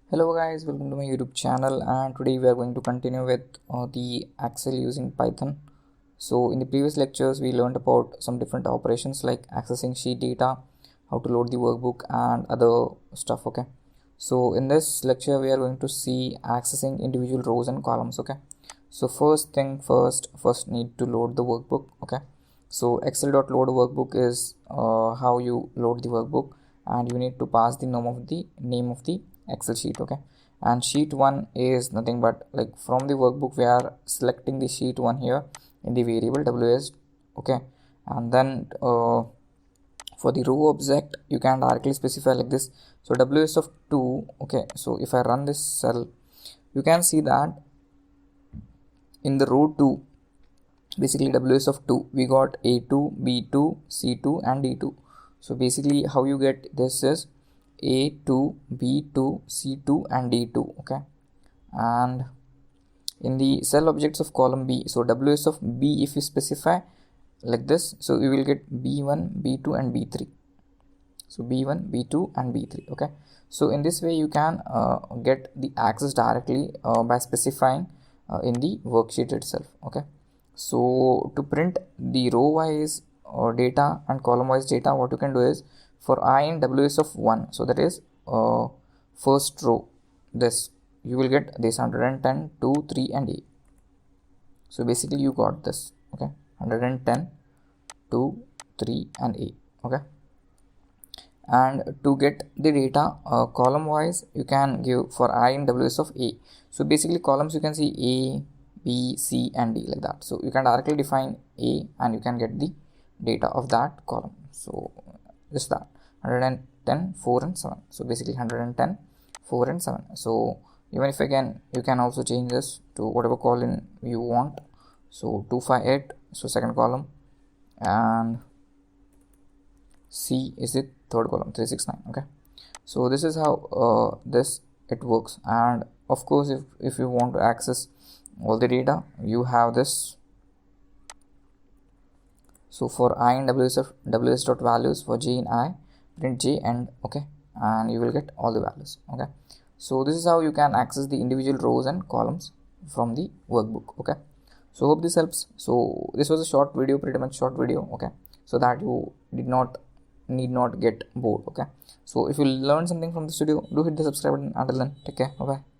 Hello guys, welcome to my YouTube channel, and today we are going to continue with the Excel using Python. So in the previous lectures we learned about some different operations like accessing sheet data, how to load the workbook and other stuff. Okay, so in this lecture we are going to see accessing individual rows and columns. Okay, so first thing first need to load the workbook. Okay, so excel.load workbook is how you load the workbook, and you need to pass the name of the Excel sheet. Okay, and sheet 1 is nothing but like from the workbook we are selecting the sheet 1 here in the variable ws. Okay, and then for the row object you can directly specify like this. So ws of 2. Okay, so if I run this cell, you can see that in the row 2, basically ws of 2, we got a2, b2, c2 and d2. So basically how you get this is a2, b2, c2 and d2. Okay, and in the cell objects of column b, so ws of b, if you specify like this, so we will get b1, b2 and b3. So b1, b2 and b3. Okay, so in this way you can get the access directly by specifying in the worksheet itself. Okay, so to print the row wise data and column wise data, what you can do is for I in ws of 1, so that is first row, this you will get this 110, 2, 3 and 8. So basically you got this. Okay, 110, 2, 3 and 8. Okay, and to get the data column wise you can give for I in ws of a. So basically columns you can see a, b, c and d like that. So you can directly define a and you can get the data of that column. So just that 110, 4 and 7. So basically 110, 4 and 7. So even if again you can also change this to whatever column you want. So 258, so second column, and C is the third column, 369. Okay, so this is how this it works. And of course if you want to access all the data, you have this. So for I in ws dot values, for j in I, print j and okay, and you will get all the values. Okay, so this is how you can access the individual rows and columns from the workbook. Okay, so hope this helps. So this was a short video, pretty much short video. Okay, so that you need not get bored. Okay, so if you learned something from this video, do hit the subscribe button. Until then, take care, bye bye.